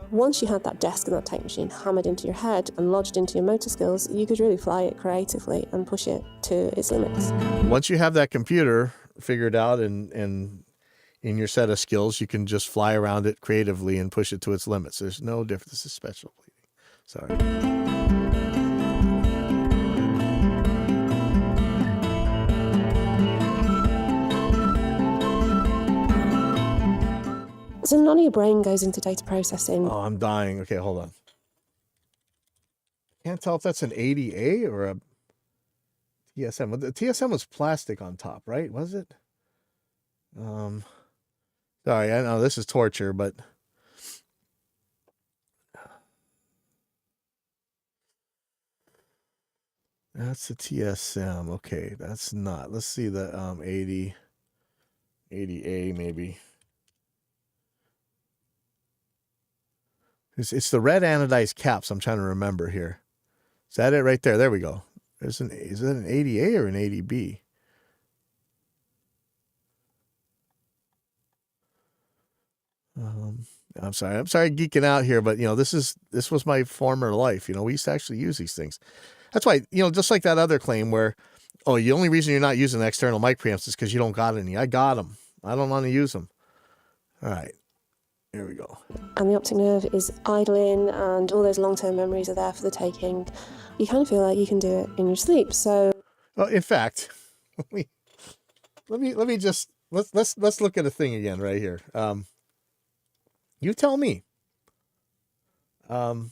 Once you had that desk and that tape machine hammered into your head and lodged into your motor skills, you could really fly it creatively and push it to its limits. Once you have that computer figured out and in your set of skills, you can just fly around it creatively and push it to its limits. There's no difference. This is special pleading. Sorry. So none of your brain goes into data processing. Oh, I'm dying. Okay, hold on. Can't tell if that's an 80A or a TSM. Well, the TSM was plastic on top, right? Was it? Sorry, I know this is torture, but that's the TSM. Okay, that's not. Let's see the 80A maybe. It's the red anodized caps I'm trying to remember here. Is that it right there? There we go. Is that an 80A or an 80B? I'm sorry geeking out here, but this was my former life. We used to actually use these things. That's why, just like that other claim where, oh, the only reason you're not using external mic preamps is because you don't got any. I got them. I don't want to use them. All right. Here we go. And the optic nerve is idling, and all those long-term memories are there for the taking. You kind of feel like you can do it in your sleep. So, well, in fact, let me just let's look at a thing again right here. You tell me. You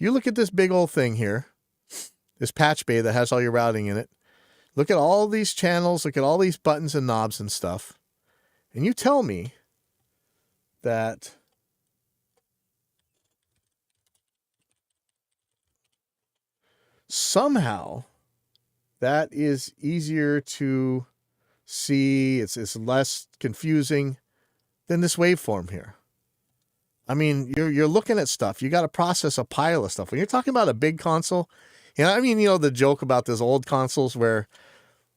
look at this big old thing here, this patch bay that has all your routing in it. Look at all these channels. Look at all these buttons and knobs and stuff. And you tell me that somehow that is easier to see. It's less confusing than this waveform here. I mean, you're looking at stuff. You got to process a pile of stuff. When you're talking about a big console, I mean, the joke about those old consoles where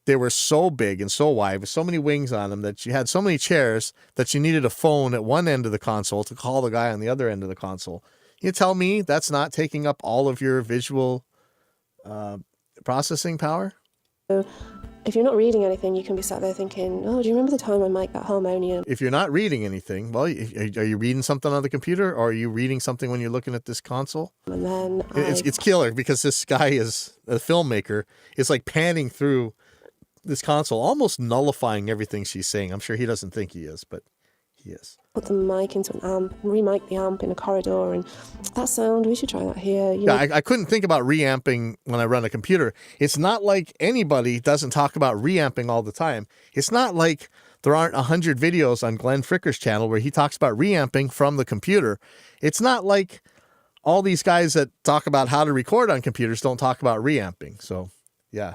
they were so big and so wide with so many wings on them that you had so many chairs that you needed a phone at one end of the console to call the guy on the other end of the console. You tell me that's not taking up all of your visual processing power? So if you're not reading anything, you can be sat there thinking, oh, do you remember the time I mic'd that harmonium? If you're not reading anything, well, are you reading something on the computer, or are you reading something when you're looking at this console? And then It's killer because this guy is a filmmaker. It's like panning through this console, almost nullifying everything she's saying. I'm sure he doesn't think he is, but he is. put the mic into an amp, re-mic the amp in a corridor, and that sound, we should try that here. Yeah, I couldn't think about reamping when I run a computer. It's not like anybody doesn't talk about reamping all the time. It's not like there aren't 100 videos on Glenn Fricker's channel where he talks about reamping from the computer. It's not like all these guys that talk about how to record on computers don't talk about reamping. So, yeah.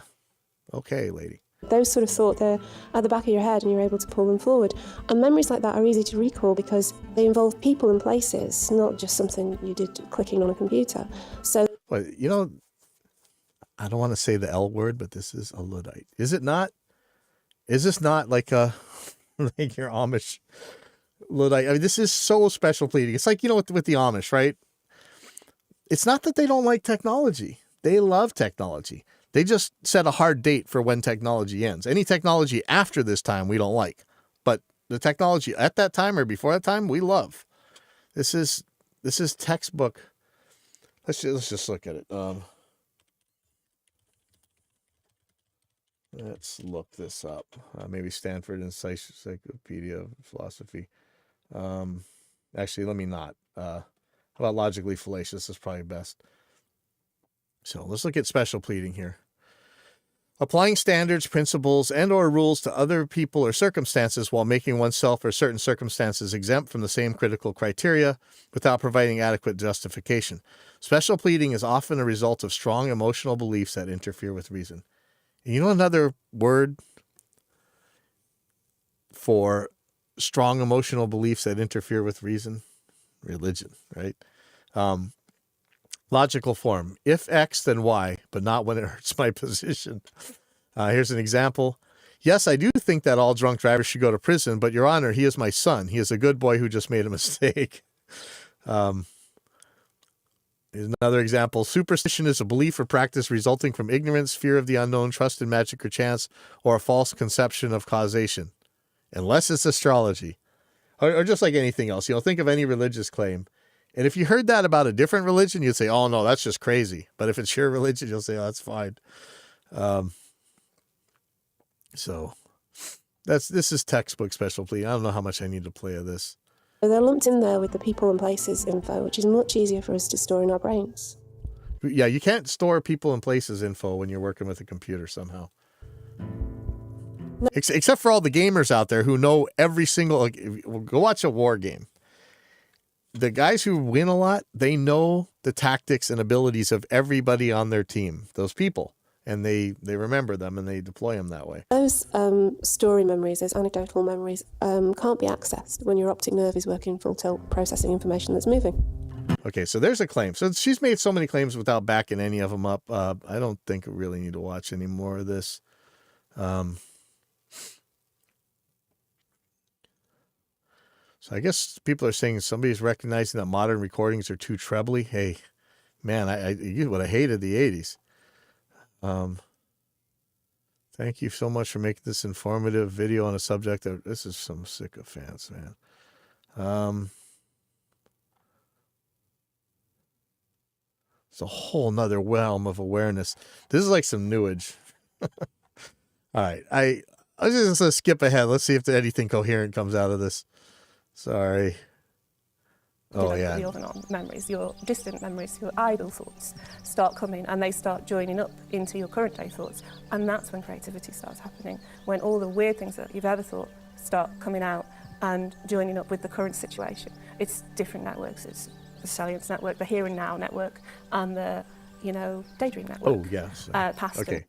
Okay, lady. Those sort of thoughts, they're at the back of your head and you're able to pull them forward. And memories like that are easy to recall because they involve people and places, not just something you did clicking on a computer. So, Well, I don't want to say the L word, but this is a Luddite. Is it not? Is this not like like your Amish Luddite? I mean, this is so special pleading. It's like, with the Amish, right? It's not that they don't like technology. They love technology. They just set a hard date for when technology ends. Any technology after this time we don't like. But the technology at that time or before that time, we love. This is textbook. Let's just look at it. Let's look this up. Maybe Stanford Encyclopedia of Philosophy. Actually, let me not. How about logically fallacious is probably best. So let's look at special pleading here. Applying standards, principles, and or rules to other people or circumstances while making oneself or certain circumstances exempt from the same critical criteria without providing adequate justification. Special pleading is often a result of strong emotional beliefs that interfere with reason. And another word for strong emotional beliefs that interfere with reason? Religion, right? Logical form. If X, then Y, but not when it hurts my position. Here's an example. Yes, I do think that all drunk drivers should go to prison, but Your Honor, he is my son. He is a good boy who just made a mistake. Here's another example. Superstition is a belief or practice resulting from ignorance, fear of the unknown, trust in magic or chance, or a false conception of causation. Unless it's astrology. Or just like anything else. Think of any religious claim. And if you heard that about a different religion, you'd say, oh, no, that's just crazy. But if it's your religion, you'll say, oh, that's fine. So this is textbook special plea. I don't know how much I need to play of this. they're lumped in there with the people and places info, which is much easier for us to store in our brains. Yeah, you can't store people and places info when you're working with a computer somehow. No. Except for all the gamers out there who know every single... Go watch a war game. The guys who win a lot, they know the tactics and abilities of everybody on their team, those people, and they remember them and they deploy them that way. Those story memories, those anecdotal memories, can't be accessed when your optic nerve is working full tilt, processing information that's moving. Okay, so there's a claim. So she's made so many claims without backing any of them up. I don't think we really need to watch any more of this. So I guess people are saying somebody's recognizing that modern recordings are too trebly. Hey, man, you would have hated the 80s. Thank you so much for making this informative video on a subject that this is some sycophants, man. It's a whole nother realm of awareness. This is like some newage. All right. I was just going to skip ahead. Let's see if anything coherent comes out of this. Sorry. Oh, yeah. The other memories, your distant memories, your idle thoughts start coming and they start joining up into your current day thoughts. And that's when creativity starts happening, when all the weird things that you've ever thought start coming out and joining up with the current situation. It's different networks. It's the salience network, the here and now network, and the Daydream Network. Oh, yes. Past Okay.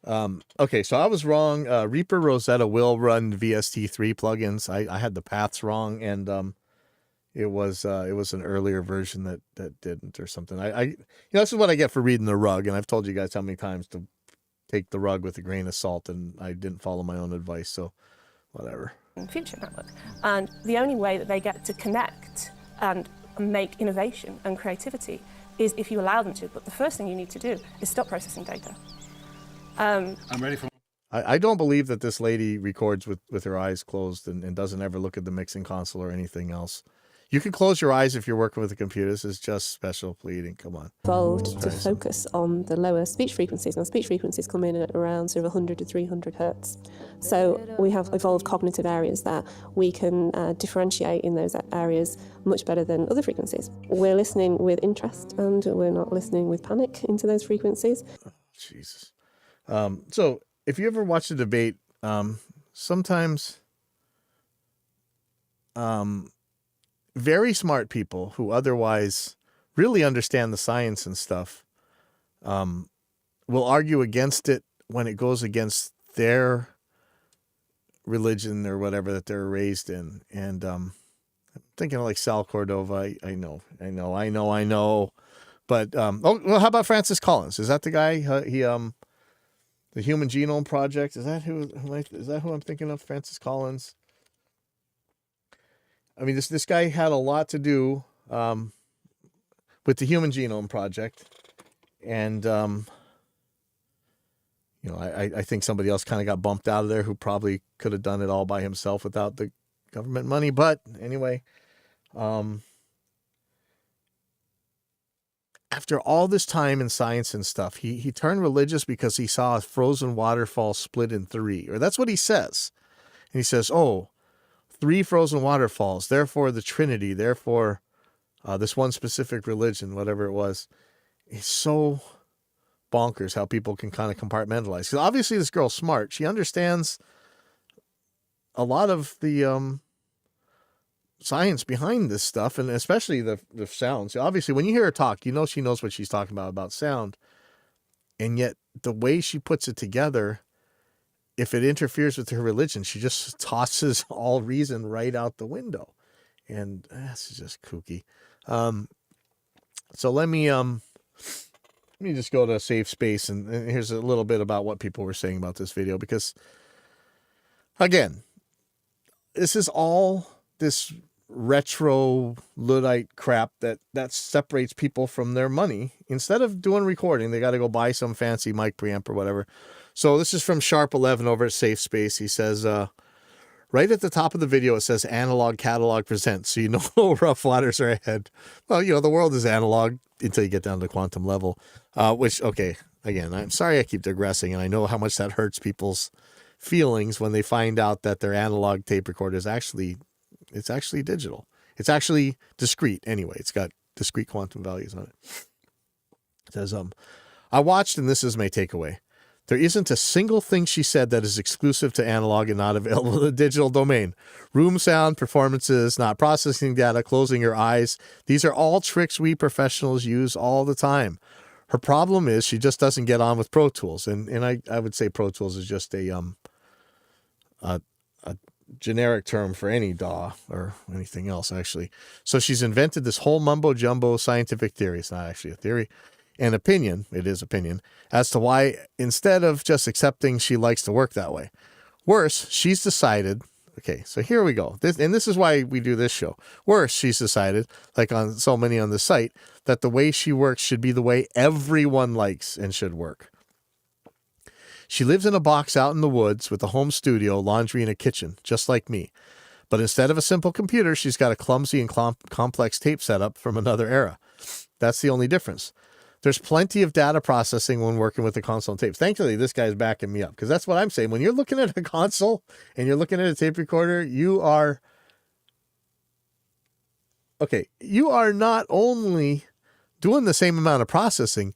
them. Okay, so I was wrong. Reaper Rosetta will run VST3 plugins. I had the paths wrong, and it was an earlier version that didn't or something. This is what I get for reading the rug, and I've told you guys how many times to take the rug with a grain of salt, and I didn't follow my own advice, so whatever. Future Network. And the only way that they get to connect and make innovation and creativity is if you allow them to. But the first thing you need to do is stop processing data. I'm ready for. I don't believe that this lady records with her eyes closed and doesn't ever look at the mixing console or anything else. You can close your eyes if you're working with a computer. This is just special pleading. Come on. Evolved to focus on the lower speech frequencies. Now, speech frequencies come in at around sort of 100 to 300 hertz. So we have evolved cognitive areas that we can differentiate in those areas much better than other frequencies. We're listening with interest and we're not listening with panic into those frequencies. Oh, Jesus. So if you ever watch a debate, sometimes very smart people who otherwise really understand the science and stuff will argue against it when it goes against their religion or whatever that they're raised in. And I'm thinking of like Sal Cordova. I know. But how about Francis Collins? Is that the guy? The Human Genome Project. Is that who I'm thinking of? Francis Collins. I mean, this guy had a lot to do with the Human Genome Project, and I think somebody else kind of got bumped out of there who probably could have done it all by himself without the government money. But anyway, after all this time in science and stuff, he turned religious because he saw a frozen waterfall split in three, or that's what he says. And he says, "Oh, 3 frozen waterfalls, therefore the Trinity, therefore this one specific religion," whatever it was. It's so bonkers how people can kind of compartmentalize. Because obviously this girl's smart. She understands a lot of the science behind this stuff, and especially the sounds. Obviously, when you hear her talk, you know she knows what she's talking about sound. And yet the way she puts it together, if it interferes with her religion, she just tosses all reason right out the window. And this is just kooky. So let me just go to a safe space, and here's a little bit about what people were saying about this video, because again, this is all this retro Luddite crap that separates people from their money. Instead of doing recording, they got to go buy some fancy mic preamp or whatever. So this is from Sharp 11 over at Safe Space. He says, right at the top of the video, it says Analog Catalog Presents. So you know rough waters are ahead. Well, the world is analog until you get down to the quantum level, which, okay, again, I'm sorry I keep digressing, and I know how much that hurts people's feelings when they find out that their analog tape recorder is actually digital. It's actually discrete anyway. It's got discrete quantum values on it. It says, I watched, and this is my takeaway. There isn't a single thing she said that is exclusive to analog and not available in the digital domain. Room sound, performances, not processing data, closing your eyes. These are all tricks we professionals use all the time. Her problem is she just doesn't get on with Pro Tools. And I would say Pro Tools is just a generic term for any DAW or anything else, actually. So she's invented this whole mumbo-jumbo scientific theory. It's not actually a theory. An opinion, it is opinion, as to why instead of just accepting she likes to work that way. Worse, she's decided, okay, so here we go. This is why we do this show. Worse, she's decided, like on so many on the site, that the way she works should be the way everyone likes and should work. She lives in a box out in the woods with a home studio, laundry, and a kitchen, just like me. But instead of a simple computer, she's got a clumsy and complex tape setup from another era. That's the only difference. There's plenty of data processing when working with the console and tapes. Thankfully, this guy's backing me up, because that's what I'm saying. When you're looking at a console and you're looking at a tape recorder, you are not only doing the same amount of processing,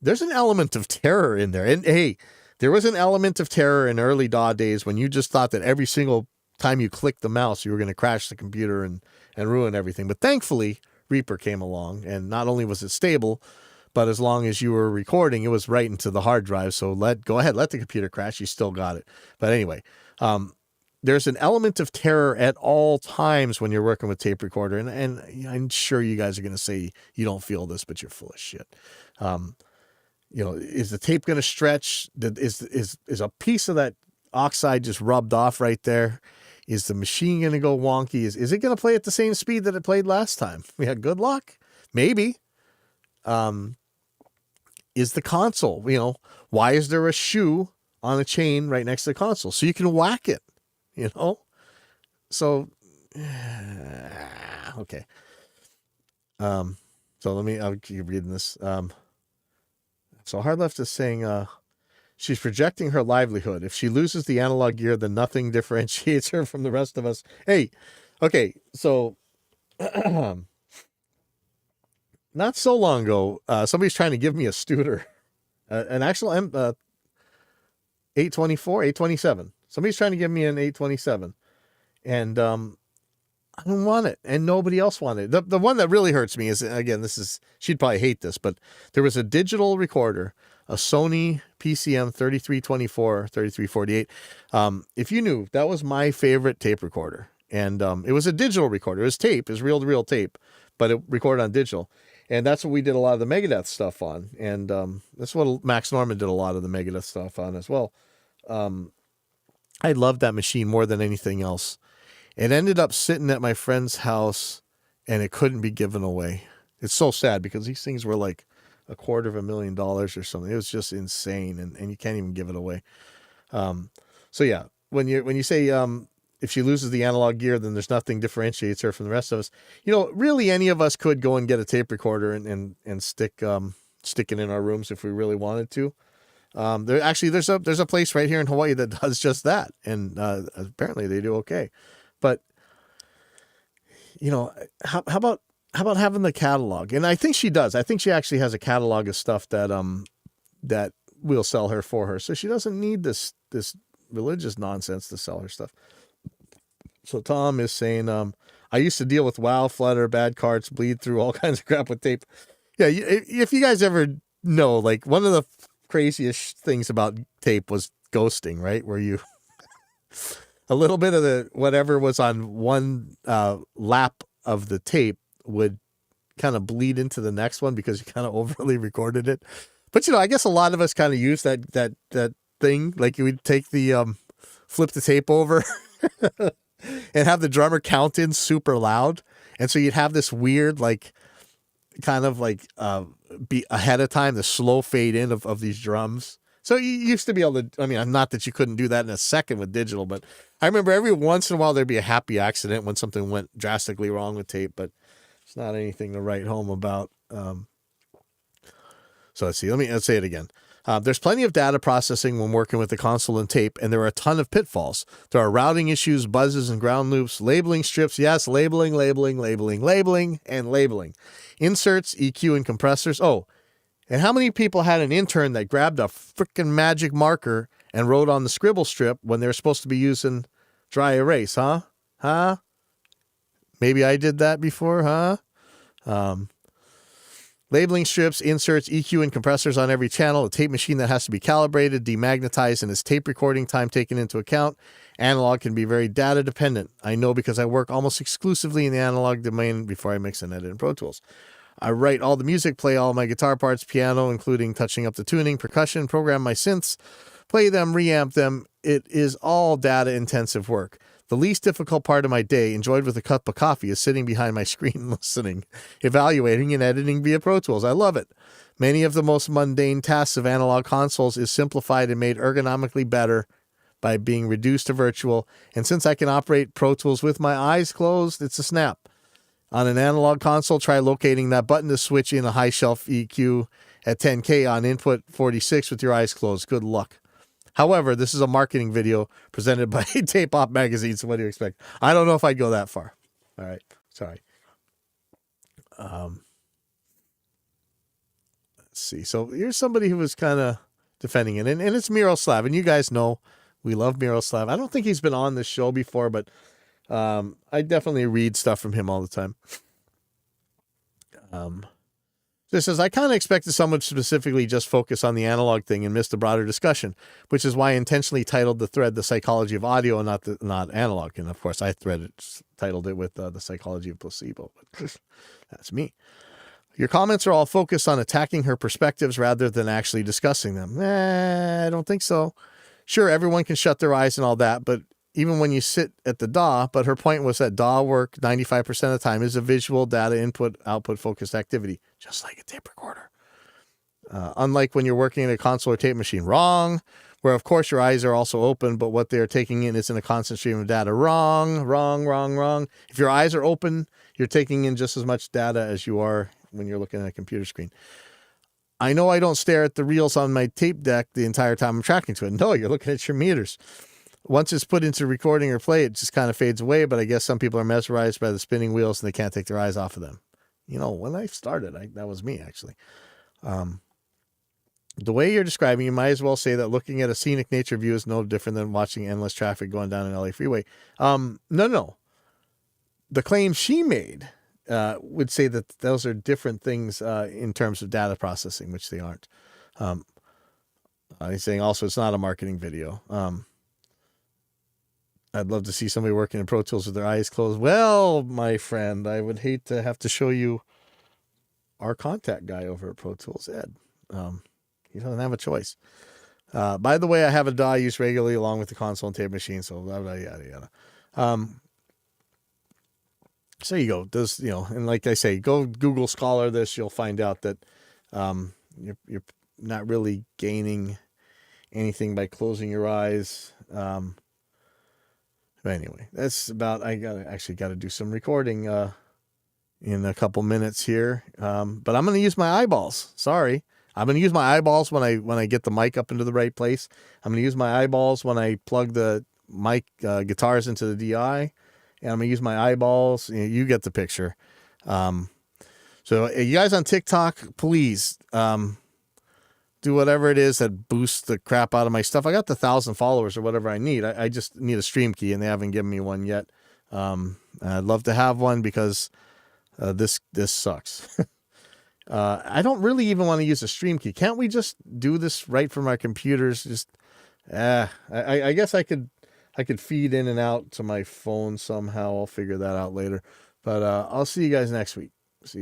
there's an element of terror in there. And hey, There was an element of terror in early DAW days when you just thought that every single time you clicked the mouse, you were going to crash the computer and ruin everything. But thankfully, Reaper came along, and not only was it stable, but as long as you were recording, it was right into the hard drive. So go ahead, let the computer crash. You still got it. But anyway, there's an element of terror at all times when you're working with tape recorder. And I'm sure you guys are going to say you don't feel this, but you're full of shit. Is the tape going to stretch? Is a piece of that oxide just rubbed off right there? Is the machine going to go wonky? Is it going to play at the same speed that it played last time? We had good luck. Maybe. Is the console, why is there a shoe on a chain right next to the console? So you can whack it, So, okay. So I'll keep reading this. So Hard Left is saying, she's projecting her livelihood. If she loses the analog gear, then nothing differentiates her from the rest of us. Hey, okay, so not so long ago, somebody's trying to give me a Studer, an actual 824, 827. Somebody's trying to give me an 827, and I don't want it, and nobody else wanted it. The one that really hurts me is, again, she'd probably hate this, but there was a digital recorder, a Sony PCM 3324, 3348. If you knew, that was my favorite tape recorder. And it was a digital recorder. It was tape, it was reel-to-reel tape, but it recorded on digital. And that's what we did a lot of the Megadeth stuff on. And that's what Max Norman did a lot of the Megadeth stuff on as well. I loved that machine more than anything else. It ended up sitting at my friend's house, and it couldn't be given away. It's so sad because these things were like $250,000 or something. It was just insane, and you can't even give it away. So yeah, when you say if she loses the analog gear, then there's nothing differentiates her from the rest of us. Really any of us could go and get a tape recorder and stick it in our rooms if we really wanted to. There's a place right here in Hawaii that does just that, and apparently they do okay. But how about having the catalog? And I think she does. I think she actually has a catalog of stuff that we'll sell her for her, so she doesn't need this religious nonsense to sell her stuff. So Tom is saying, I used to deal with WoW, Flutter, bad carts, bleed through all kinds of crap with tape. Yeah, if you guys ever know, like, one of the craziest things about tape was ghosting, right? Where you a little bit of the whatever was on one lap of the tape would kind of bleed into the next one because you kind of overly recorded it. But I guess a lot of us kind of use that thing, like you would take the flip the tape over and have the drummer count in super loud, and so you'd have this weird be ahead of time, the slow fade in of these drums. So you used to be able to, not that you couldn't do that in a second with digital, but I remember every once in a while there'd be a happy accident when something went drastically wrong with tape, but it's not anything to write home about. So let's see, let's say it again. There's plenty of data processing when working with the console and tape, and there are a ton of pitfalls. There are routing issues, buzzes and ground loops, labeling strips. Yes, labeling, and labeling. Inserts, EQ, and compressors. Oh, and how many people had an intern that grabbed a freaking magic marker and wrote on the scribble strip when they're supposed to be using dry erase, huh? Maybe I did that before, huh? Labeling strips, inserts, EQ, and compressors on every channel, a tape machine that has to be calibrated, demagnetized, and its tape recording time taken into account. Analog can be very data dependent. I know because I work almost exclusively in the analog domain before I mix and edit in Pro Tools. I write all the music, play all my guitar parts, piano, including touching up the tuning, percussion, program my synths, play them, reamp them. It is all data intensive work. The least difficult part of my day, enjoyed with a cup of coffee, is sitting behind my screen listening, evaluating, and editing via Pro Tools. I love it. Many of the most mundane tasks of analog consoles is simplified and made ergonomically better by being reduced to virtual. And since I can operate Pro Tools with my eyes closed, it's a snap. On an analog console, try locating that button to switch in a high shelf EQ at 10K on input 46 with your eyes closed. Good luck. However, this is a marketing video presented by Tape Op Magazine, so what do you expect? I don't know if I'd go that far. All right, sorry. Let's see. So here's somebody who was kind of defending it. And it's Miroslav, and you guys know we love Miroslav. I don't think he's been on this show before, but I definitely read stuff from him all the time. This says, I kind of expected someone to specifically just focus on the analog thing and miss the broader discussion, which is why I intentionally titled the thread The Psychology of Audio and not analog. And of course, I titled it with The Psychology of Placebo. But that's me. Your comments are all focused on attacking her perspectives rather than actually discussing them. I don't think so. Sure, everyone can shut their eyes and all that, but even when you sit at the DAW, but her point was that DAW work 95% of the time is a visual data input, output focused activity, just like a tape recorder. Unlike when you're working in a console or tape machine. Wrong. Where, of course, your eyes are also open, but what they're taking in isn't a constant stream of data. Wrong. If your eyes are open, you're taking in just as much data as you are when you're looking at a computer screen. I know I don't stare at the reels on my tape deck the entire time I'm tracking to it. No, you're looking at your meters. Once it's put into recording or play, it just kind of fades away, but I guess some people are mesmerized by the spinning wheels and they can't take their eyes off of them. You know, when I started, that was me, actually. The way you're describing, you might as well say that looking at a scenic nature view is no different than watching endless traffic going down an LA freeway. No. The claim she made would say that those are different things in terms of data processing, which they aren't. He's saying also it's not a marketing video. I'd love to see somebody working in Pro Tools with their eyes closed. Well, my friend, I would hate to have to show you our contact guy over at Pro Tools, Ed. He doesn't have a choice. By the way, I have a DAW I use regularly along with the console and tape machine, so yada. So you go. And like I say, go Google Scholar this. You'll find out that you're not really gaining anything by closing your eyes. But anyway, that's about. I got to do some recording in a couple minutes here. But I'm going to use my eyeballs. Sorry. I'm going to use my eyeballs when I get the mic up into the right place. I'm going to use my eyeballs when I plug the mic guitars into the DI, and I'm going to use my eyeballs. You get the picture. So you guys on TikTok, please do whatever it is that boosts the crap out of my stuff. I got the 1,000 followers or whatever I need. I just need a stream key, and they haven't given me one yet. I'd love to have one because this sucks. I don't really even want to use a stream key. Can't we just do this right from our computers? Just, I guess I could feed in and out to my phone somehow. I'll figure that out later. But I'll see you guys next week.